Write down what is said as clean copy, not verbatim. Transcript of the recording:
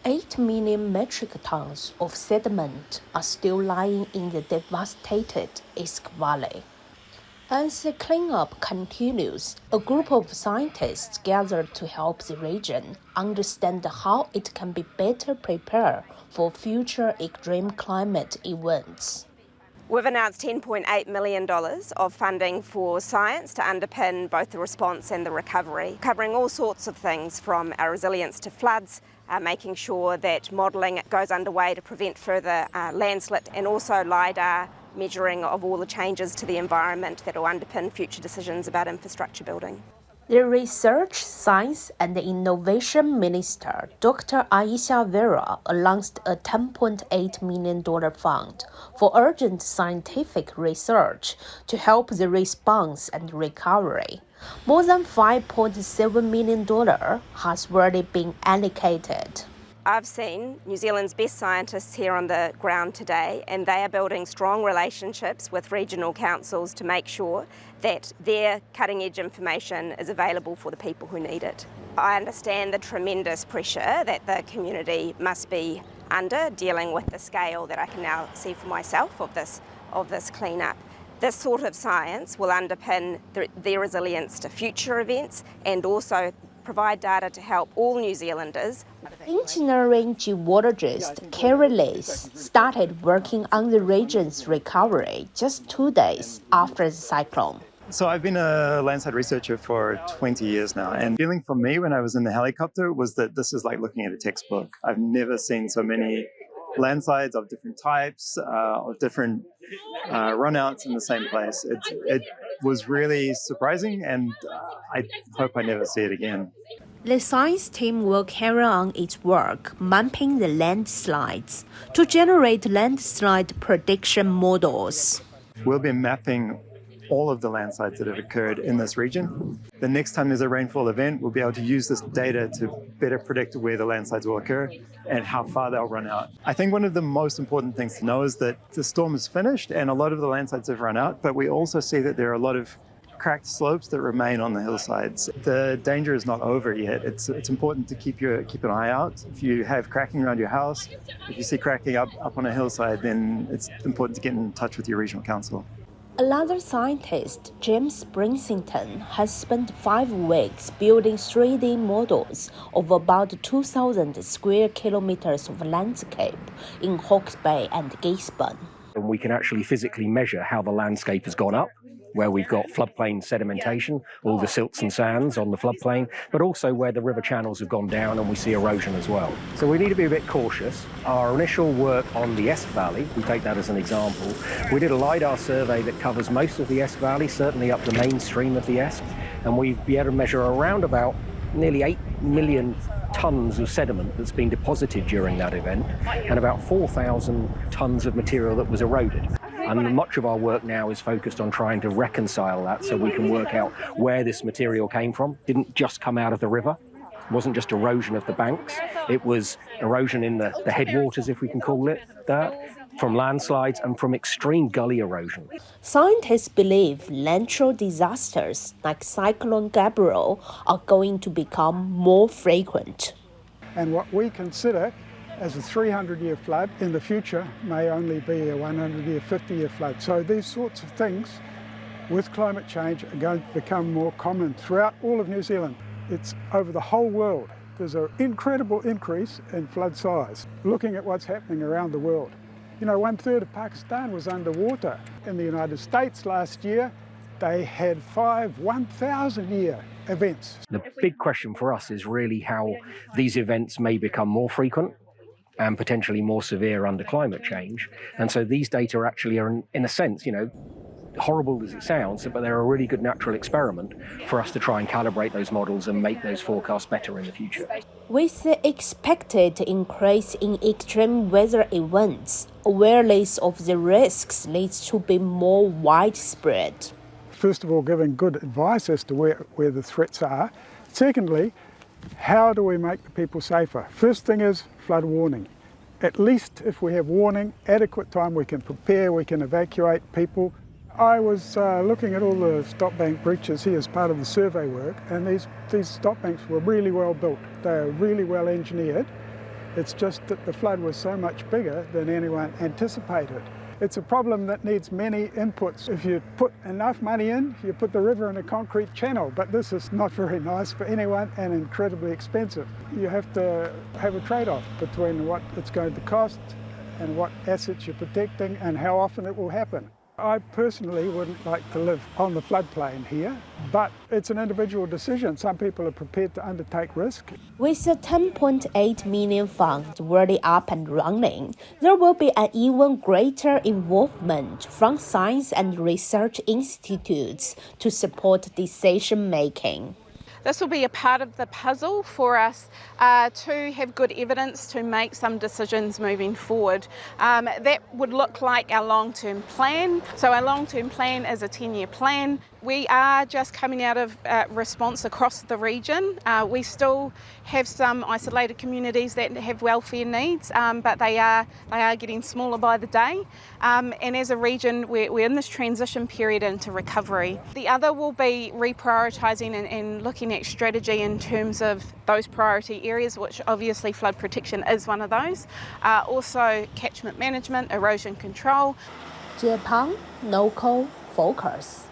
8 million metric tons of sediment are still lying in the devastated Esk Valley. As the cleanup continues, a group of scientists gathered to help the region understand how it can be better prepared for future extreme climate events. We've announced $10.8 million of funding for science to underpin both the response and the recovery, covering all sorts of things from our resilience to floods, making sure that modelling goes underway to prevent further landslide, and also LIDAR measuring of all the changes to the environment that will underpin future decisions about infrastructure building. The Research, Science and Innovation Minister, Dr. Aisha Vera, announced a $10.8 million fund for urgent scientific research to help the response and recovery. More than $5.7 million has already been allocated. I've seen New Zealand's best scientists here on the ground today, and they are building strong relationships with regional councils to make sure that their cutting-edge information is available for the people who need it. I understand the tremendous pressure that the community must be under dealing with the scale that I can now see for myself of this cleanup. This sort of science will underpin their resilience to future events and also provide data to help all New Zealanders. Engineering geologist Kerry Lees started working on the region's recovery just 2 days after the cyclone. So I've been a landslide researcher for 20 years now, and the feeling for me when I was in the helicopter was that this is like looking at a textbook. I've never seen so many landslides of different types, of different runouts in the same place. It was really surprising, and I hope I never see it again. The science team will carry on its work mapping the landslides to generate landslide prediction models. We'll be mapping all of the landslides that have occurred in this region. The next time there's a rainfall event, we'll be able to use this data to better predict where the landslides will occur and how far they'll run out. I think one of the most important things to know is that the storm is finished and a lot of the landslides have run out, but we also see that there are a lot of cracked slopes that remain on the hillsides. The danger is not over yet. It's important to keep an eye out. If you have cracking around your house, if you see cracking up on a hillside, then it's important to get in touch with your regional council. Another scientist, James Brinsington, has spent 5 weeks building 3D models of about 2,000 square kilometers of landscape in Hawke Bay and Gisborne. And we can actually physically measure how the landscape has gone up, where we've got floodplain sedimentation, all the silts and sands on the floodplain, but also where the river channels have gone down and we see erosion as well. So we need to be a bit cautious. Our initial work on the Esk Valley, we take that as an example, we did a LIDAR survey that covers most of the Esk Valley, certainly up the main stream of the Esk, and we've been able to measure around about nearly 8 million tons of sediment that's been deposited during that event, and about 4,000 tons of material that was eroded. And much of our work now is focused on trying to reconcile that so we can work out where this material came from. It didn't just come out of the river. It wasn't just erosion of the banks. It was erosion in the headwaters, if we can call it that, from landslides and from extreme gully erosion. Scientists believe natural disasters like Cyclone Gabrielle are going to become more frequent. And what we consider as a 300-year flood in the future may only be a 100-year, 50-year flood. So these sorts of things with climate change are going to become more common throughout all of New Zealand. It's over the whole world. There's an incredible increase in flood size. Looking at what's happening around the world. You know, 1/3 of Pakistan was underwater. In the United States last year, they had 5 1,000-year events. The big question for us is really how these events may become more frequent and potentially more severe under climate change. And so these data actually are, in a sense, horrible as it sounds, but they're a really good natural experiment for us to try and calibrate those models and make those forecasts better in the future. With the expected increase in extreme weather events, awareness of the risks needs to be more widespread. First of all, giving good advice as to where the threats are. Secondly, how do we make the people safer? First thing is flood warning. At least if we have warning, adequate time, we can prepare, we can evacuate people. I was looking at all the stop bank breaches here as part of the survey work, and these stop banks were really well built. They are really well engineered, It's just that the flood was so much bigger than anyone anticipated. It's a problem that needs many inputs. If you put enough money in, you put the river in a concrete channel, but this is not very nice for anyone and incredibly expensive. You have to have a trade-off between what it's going to cost and what assets you're protecting and how often it will happen. I personally wouldn't like to live on the floodplain here, but it's an individual decision. Some people are prepared to undertake risk. With a 10.8 million fund already up and running, there will be an even greater involvement from science and research institutes to support decision making. This will be a part of the puzzle for us to have good evidence to make some decisions moving forward. That would look like our long-term plan. So our long-term plan is a 10-year plan. We are just coming out of response across the region. We still have some isolated communities that have welfare needs, but they are getting smaller by the day. And as a region, we're in this transition period into recovery. The other will be reprioritising and looking at strategy in terms of those priority areas, which obviously flood protection is one of those. Also catchment management, erosion control. Japan, local focus.